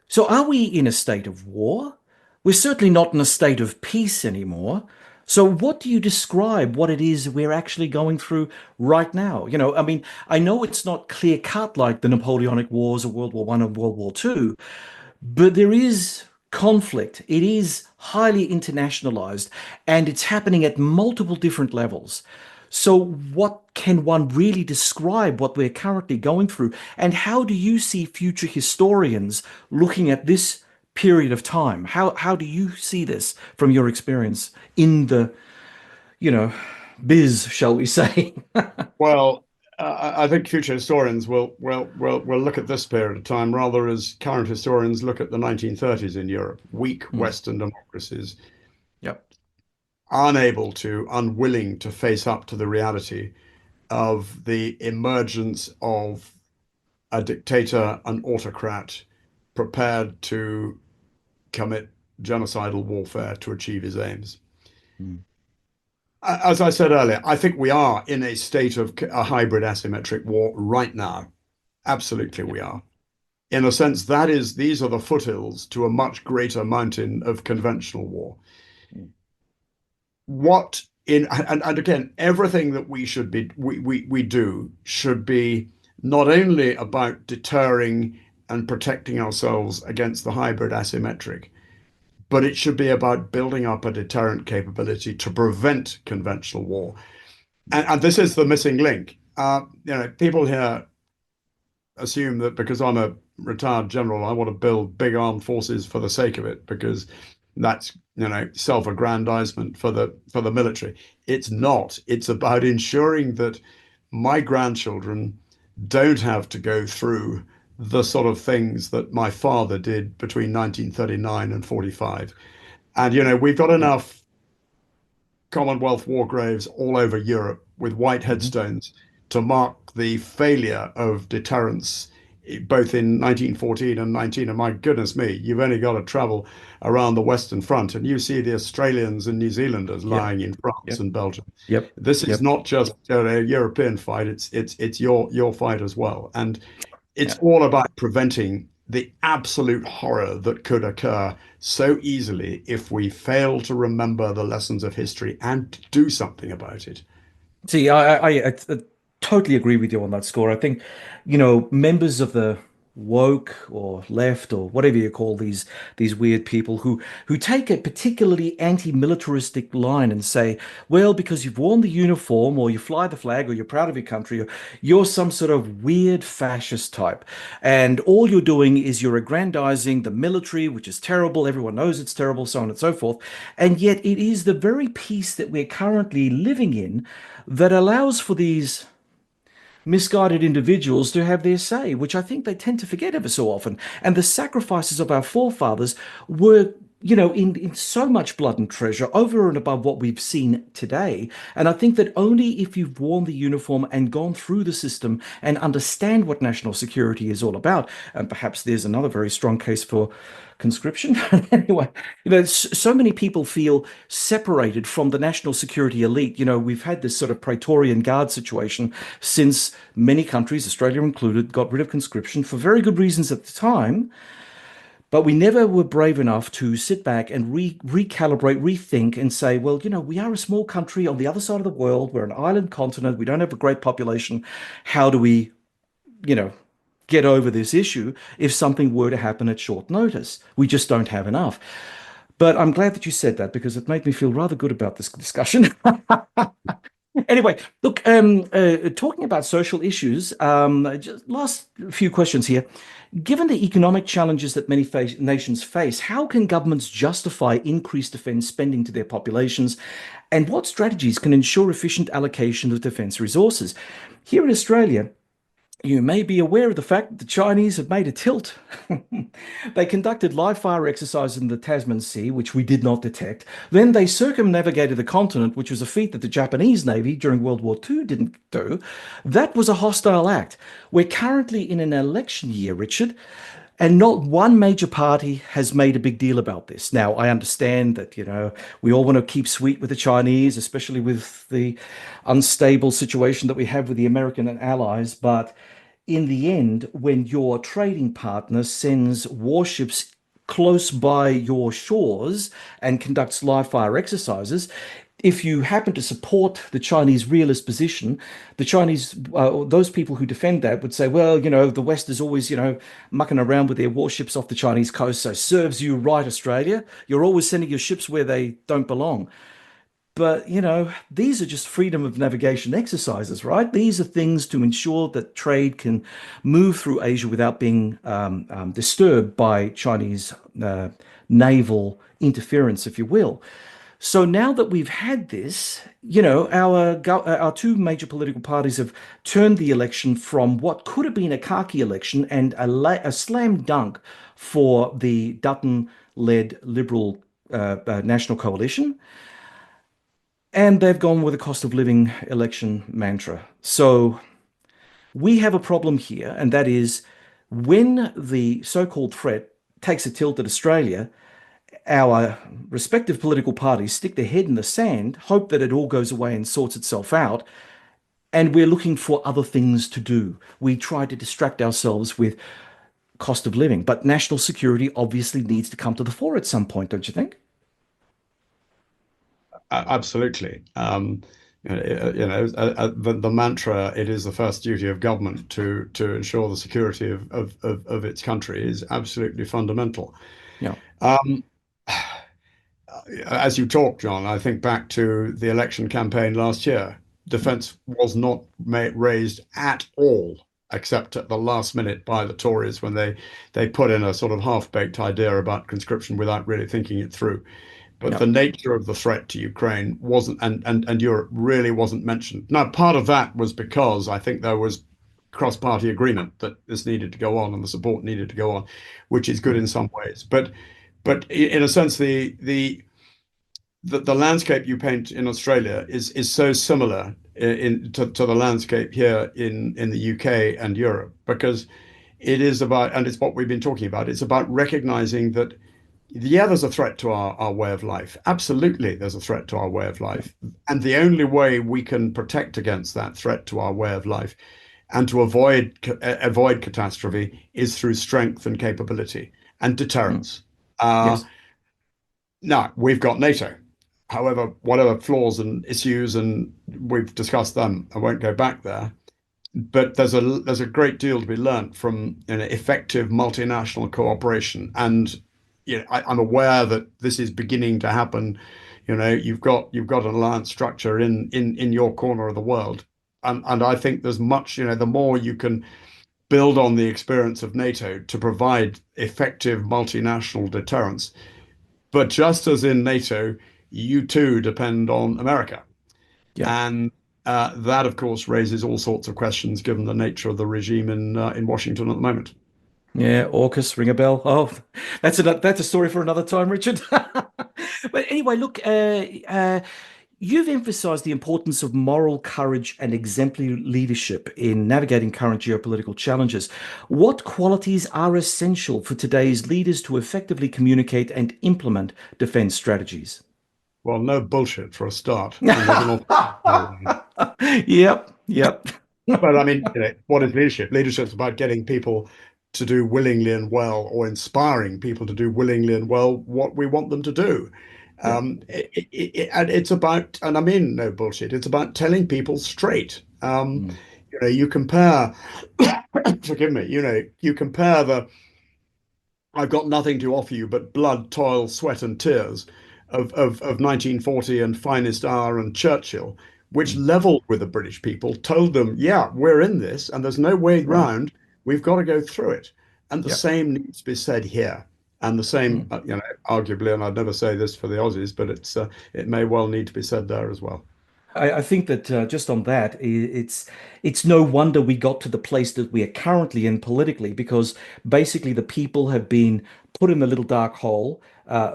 so are we in a state of war? We're certainly not in a state of peace anymore. So what do you describe what it is we're actually going through right now? I mean, I know it's not clear cut like the Napoleonic Wars of World War I and World War II, but there is conflict. It is highly internationalized and it's happening at multiple different levels. So what can one really describe what we're currently going through? And how do you see future historians looking at this period of time? How do you see this from your experience in the, biz, shall we say? Well, I think future historians will look at this period of time rather as current historians look at the 1930s in Europe. Weak Western democracies, Yep. unwilling to face up to the reality of the emergence of a dictator, an autocrat, prepared to commit genocidal warfare to achieve his aims. As I said earlier, I think we are in a state of a hybrid asymmetric war right now. Absolutely, we are. In a sense, these are the foothills to a much greater mountain of conventional war. And again, everything that we do should be not only about deterring and protecting ourselves against the hybrid asymmetric, but it should be about building up a deterrent capability to prevent conventional war. And this is the missing link. People here assume that because I'm a retired general, I want to build big armed forces for the sake of it, because that's self-aggrandizement for the military. It's not. It's about ensuring that my grandchildren don't have to go through the sort of things that my father did between 1939 and 45. And we've got enough Commonwealth war graves all over Europe with white headstones to mark the failure of deterrence both in 1914 and 19. And my goodness me, you've only got to travel around the Western Front and you see the Australians and New Zealanders lying in France and Belgium. This is not just a European fight, it's your fight as well. And it's all about preventing the absolute horror that could occur so easily if we fail to remember the lessons of history and do something about it. See, I totally agree with you on that score. I think, members of the woke or left or whatever you call these weird people who take a particularly anti-militaristic line and say, well, because you've worn the uniform or you fly the flag or you're proud of your country, or you're some sort of weird fascist type. And all you're doing is you're aggrandizing the military, which is terrible. Everyone knows it's terrible, so on and so forth. And yet it is the very peace that we're currently living in that allows for these misguided individuals to have their say, which I think they tend to forget ever so often. And the sacrifices of our forefathers were in so much blood and treasure over and above what we've seen today. And I think that only if you've worn the uniform and gone through the system and understand what national security is all about, and perhaps there's another very strong case for conscription. Anyway, so many people feel separated from the national security elite. We've had this sort of Praetorian Guard situation since many countries, Australia included, got rid of conscription for very good reasons at the time. But we never were brave enough to sit back and recalibrate, rethink, and say, well, we are a small country on the other side of the world. We're an island continent. We don't have a great population. How do we, you know, get over this issue if something were to happen at short notice? We just don't have enough. But I'm glad that you said that because it made me feel rather good about this discussion. Anyway, look, talking about social issues, just last few questions here. Given the economic challenges that many nations face, how can governments justify increased defense spending to their populations? And what strategies can ensure efficient allocation of defense resources? Here in Australia, you may be aware of the fact that the Chinese have made a tilt. They conducted live fire exercises in the Tasman Sea, which we did not detect. Then they circumnavigated the continent, which was a feat that the Japanese Navy during World War II didn't do. That was a hostile act. We're currently in an election year, Richard, and not one major party has made a big deal about this. Now, I understand that, we all want to keep sweet with the Chinese, especially with the unstable situation that we have with the American and allies. But in the end, when your trading partner sends warships close by your shores and conducts live fire exercises, if you happen to support the Chinese realist position, the Chinese, those people who defend that would say, well, the West is always, mucking around with their warships off the Chinese coast. So serves you right, Australia. You're always sending your ships where they don't belong. But, these are just freedom of navigation exercises, right? These are things to ensure that trade can move through Asia without being disturbed by Chinese naval interference, if you will. So now that we've had this, our two major political parties have turned the election from what could have been a khaki election and a slam dunk for the Dutton-led Liberal National Coalition. And they've gone with a cost of living election mantra. So we have a problem here, and that is when the so-called threat takes a tilt at Australia, our respective political parties stick their head in the sand, hope that it all goes away and sorts itself out, and we're looking for other things to do. We try to distract ourselves with cost of living, but national security obviously needs to come to the fore at some point, don't you think? Absolutely. The mantra, it is the first duty of government to ensure the security of its country is absolutely fundamental. Yeah. As you talk, John, I think back to the election campaign last year. Defence was not raised at all, except at the last minute by the Tories when they put in a sort of half-baked idea about conscription without really thinking it through. But the nature of the threat to Ukraine wasn't, and Europe really wasn't mentioned. Now, part of that was because I think there was cross-party agreement that this needed to go on and the support needed to go on, which is good in some ways. But in a sense, the landscape you paint in Australia is so similar to the landscape here in the UK and Europe, because it is about, and it's what we've been talking about, it's about recognizing that, yeah, there's a threat to our way of life. Absolutely, there's a threat to our way of life. And the only way we can protect against that threat to our way of life and to avoid catastrophe is through strength and capability and deterrence. Yes. Now, we've got NATO. However, whatever flaws and issues, and we've discussed them, I won't go back there. But there's a great deal to be learned from effective multinational cooperation. And I'm aware that this is beginning to happen. You've got an alliance structure in your corner of the world, and I think there's much. The more you can build on the experience of NATO to provide effective multinational deterrence. But just as in NATO, you too depend on America. Yeah. And that, of course, raises all sorts of questions given the nature of the regime in Washington at the moment. Yeah, AUKUS, ring a bell. Oh, that's a story for another time, Richard. But anyway, look, you've emphasized the importance of moral courage and exemplary leadership in navigating current geopolitical challenges. What qualities are essential for today's leaders to effectively communicate and implement defense strategies? Well, no bullshit for a start. I mean, there's an awful. Yep, yep. But I mean, what is leadership? Leadership's about getting people to do willingly and well, or inspiring people to do willingly and well what we want them to do. Yeah. And it's about, and I mean no bullshit. It's about telling people straight. Mm. You compare, forgive me. You compare the "I've got nothing to offer you but blood, toil, sweat, and tears" of 1940 and Finest Hour and Churchill, which Mm. leveled with the British people, told them, yeah, we're in this and there's no way Right. round. We've got to go through it. And the Yep. same needs to be said here. And the same, Mm. arguably, and I'd never say this for the Aussies, but it may well need to be said there as well. I think that just on that, it's no wonder we got to the place that we are currently in politically, because basically the people have been put in a little dark hole,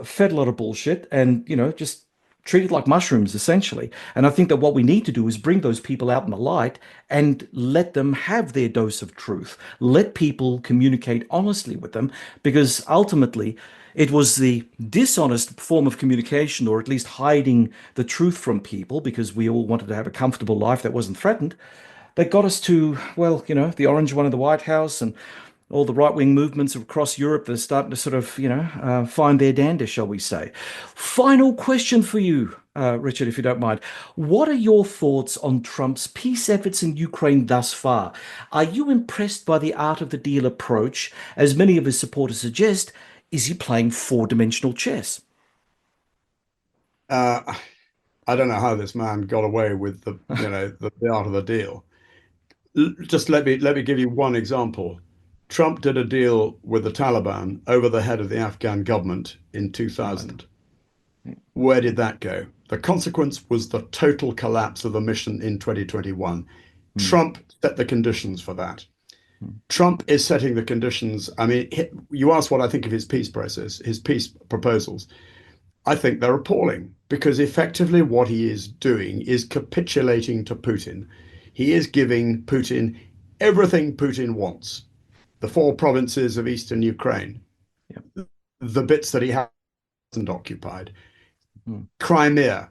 fed a lot of bullshit, and just treated like mushrooms essentially. And I think that what we need to do is bring those people out in the light and let them have their dose of truth. Let people communicate honestly with them, because ultimately it was the dishonest form of communication, or at least hiding the truth from people, because we all wanted to have a comfortable life that wasn't threatened, that got us to, well, the orange one in the White House and all the right-wing movements across Europe that are starting to sort of, find their dander, shall we say. Final question for you, Richard, if you don't mind. What are your thoughts on Trump's peace efforts in Ukraine thus far? Are you impressed by the art of the deal approach? As many of his supporters suggest, is he playing four-dimensional chess? Uh, I don't know how this man got away with the art of the deal. Just let me give you one example. Trump did a deal with the Taliban over the head of the Afghan government in Right. 2000. Where did that go? The consequence was the total collapse of the mission in 2021. Hmm. Trump set the conditions for that. Hmm. Trump is setting the conditions. I mean, you asked what I think of his peace process, his peace proposals. I think they're appalling, because effectively what he is doing is capitulating to Putin. He is giving Putin everything Putin wants: the four provinces of eastern Ukraine, Yep. the bits that he hasn't occupied, Hmm. Crimea.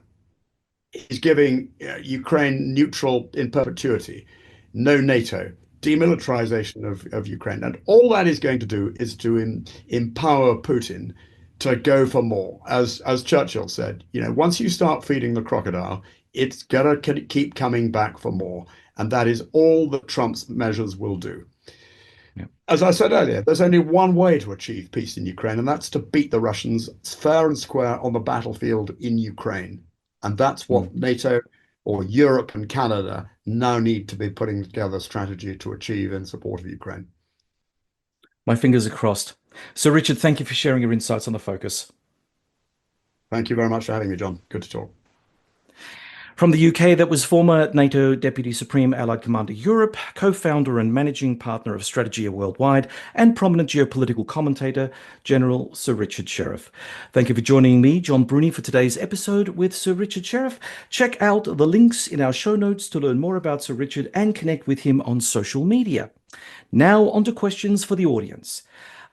He's giving Ukraine neutral in perpetuity, no NATO, demilitarization of Ukraine. And all that is going to do is to empower Putin to go for more. As Churchill said, once you start feeding the crocodile, it's going to keep coming back for more. And that is all that Trump's measures will do. Yep. As I said earlier, there's only one way to achieve peace in Ukraine, and that's to beat the Russians fair and square on the battlefield in Ukraine. And that's Hmm. what NATO or Europe and Canada now need to be putting together a strategy to achieve in support of Ukraine. My fingers are crossed. So, Richard, thank you for sharing your insights on the focus. Thank you very much for having me, John. Good to talk. From the UK, that was former NATO Deputy Supreme Allied Commander Europe, co-founder and managing partner of Strategia Worldwide, and prominent geopolitical commentator, General Sir Richard Shirreff. Thank you for joining me, John Bruni, for today's episode with Sir Richard Shirreff. Check out the links in our show notes to learn more about Sir Richard and connect with him on social media. Now, on to questions for the audience.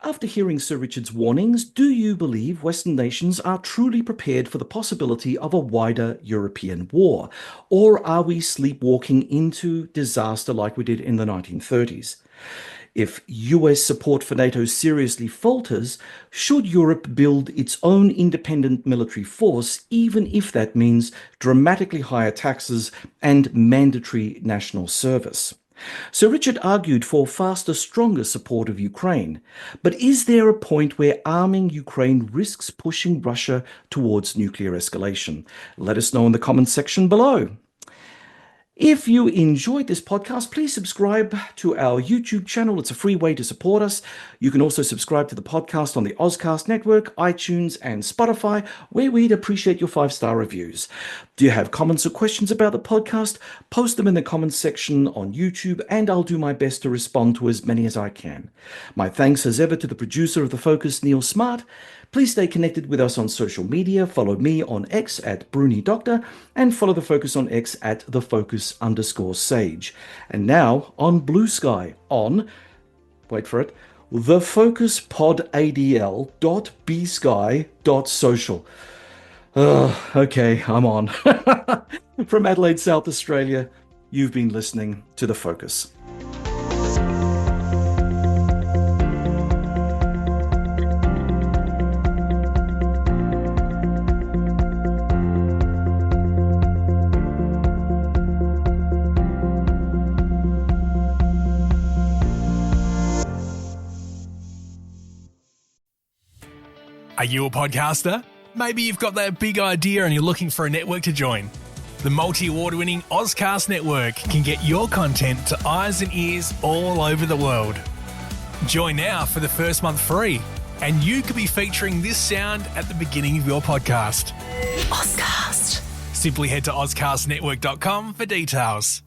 After hearing Sir Richard's warnings, do you believe Western nations are truly prepared for the possibility of a wider European war? Or are we sleepwalking into disaster like we did in the 1930s? If US support for NATO seriously falters, should Europe build its own independent military force, even if that means dramatically higher taxes and mandatory national service? Sir Richard argued for faster, stronger support of Ukraine. But is there a point where arming Ukraine risks pushing Russia towards nuclear escalation? Let us know in the comments section below. If you enjoyed this podcast, please subscribe to our YouTube channel. It's a free way to support us. You can also subscribe to the podcast on the Ozcast Network, iTunes, and Spotify, where we'd appreciate your 5-star reviews. Do you have comments or questions about the podcast? Post them in the comments section on YouTube, and I'll do my best to respond to as many as I can. My thanks as ever to the producer of The Focus, Neil Smart. Please stay connected with us on social media. Follow me on X at Bruni Doctor, and follow The Focus on X at @thefocus_sage. And now on Blue Sky on, wait for it, thefocuspodadl.bsky.social. Okay, I'm on. From Adelaide, South Australia, you've been listening to The Focus. Are you a podcaster? Maybe you've got that big idea and you're looking for a network to join. The multi-award-winning Ozcast Network can get your content to eyes and ears all over the world. Join now for the first month free, and you could be featuring this sound at the beginning of your podcast. Ozcast. Simply head to ozcastnetwork.com for details.